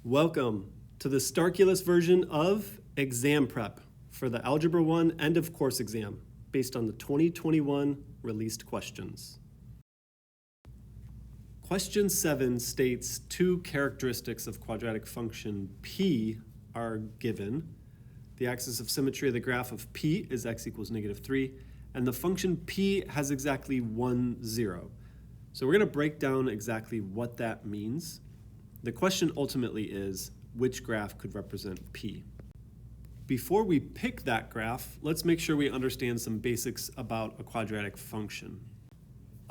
Welcome to the Starculus version of Exam Prep for the Algebra 1 end of course exam based on the 2021 released questions. Question 7 states two characteristics of quadratic function p are given. The axis of symmetry of the graph of p is x equals -3, and the function p has exactly 1, 0. So we're going to break down exactly what that means. The question ultimately is, which graph could represent p? Before we pick that graph, let's make sure we understand some basics about a quadratic function.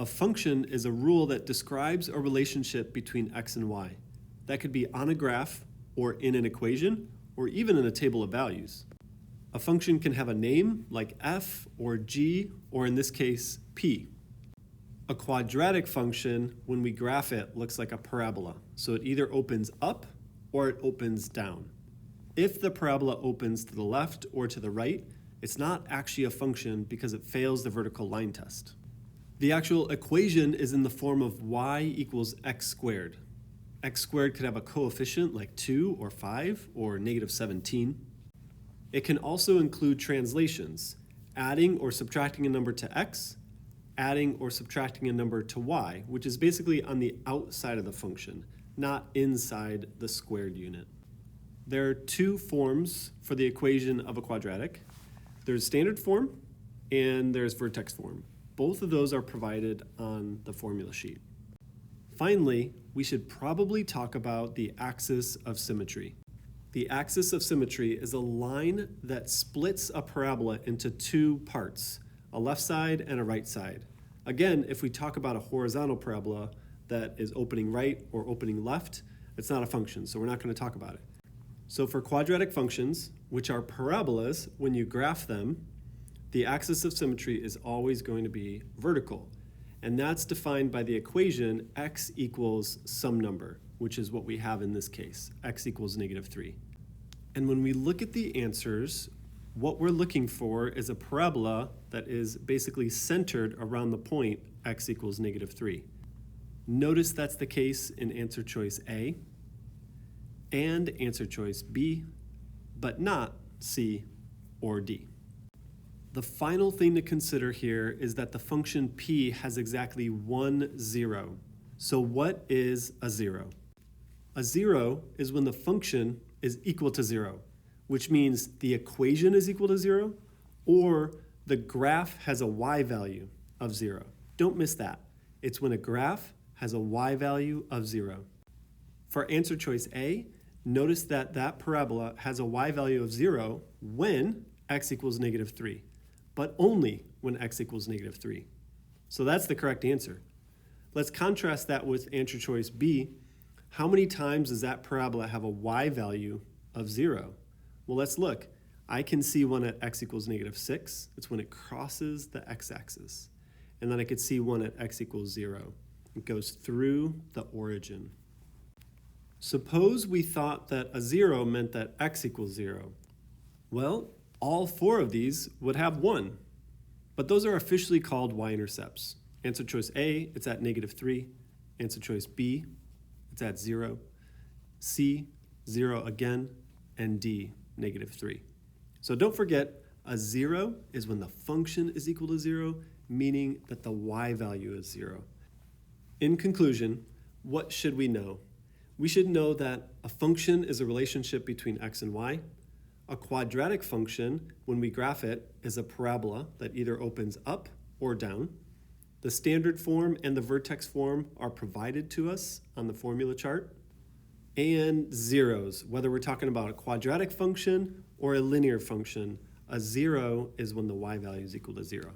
A function is a rule that describes a relationship between x and y. That could be on a graph, or in an equation, or even in a table of values. A function can have a name like f or g, or in this case, p. A quadratic function, when we graph it, looks like a parabola. So it either opens up or it opens down. If the parabola opens to the left or to the right, it's not actually a function because it fails the vertical line test. The actual equation is in the form of y equals x squared. X squared could have a coefficient like 2 or 5 or -17. It can also include translations, adding or subtracting a number to x, adding or subtracting a number to y, which is basically on the outside of the function, not inside the squared unit. There are two forms for the equation of a quadratic. There's standard form and there's vertex form. Both of those are provided on the formula sheet. Finally, we should probably talk about the axis of symmetry. The axis of symmetry is a line that splits a parabola into two parts, a left side and a right side. Again, if we talk about a horizontal parabola that is opening right or opening left, it's not a function, so we're not going to talk about it. So for quadratic functions, which are parabolas, when you graph them, the axis of symmetry is always going to be vertical. And that's defined by the equation x equals some number, which is what we have in this case, x equals -3. And when we look at the answers, what we're looking for is a parabola that is basically centered around the point x equals -3. Notice that's the case in answer choice A and answer choice B, but not C or D. The final thing to consider here is that the function p has exactly 1, 0. So what is a 0? A 0 is when the function is equal to 0, which means the equation is equal to 0, or the graph has a y value of 0. Don't miss that. It's when a graph has a y value of 0. For answer choice A, notice that that parabola has a y value of 0 when x equals -3, but only when x equals -3. So that's the correct answer. Let's contrast that with answer choice B. How many times does that parabola have a y value of 0? Well, let's look. I can see one at x equals -6. It's when it crosses the x-axis. And then I could see one at x equals 0. It goes through the origin. Suppose we thought that a 0 meant that x equals 0. Well, all four of these would have 1. But those are officially called y-intercepts. Answer choice A, it's at -3. Answer choice B, it's at 0. C, 0 again. And D, -3. So don't forget, a 0 is when the function is equal to 0, meaning that the y value is 0. In conclusion, what should we know? We should know that a function is a relationship between x and y. A quadratic function, when we graph it, is a parabola that either opens up or down. The standard form and the vertex form are provided to us on the formula chart. And zeros, whether we're talking about a quadratic function or a linear function, a 0 is when the y value is equal to 0.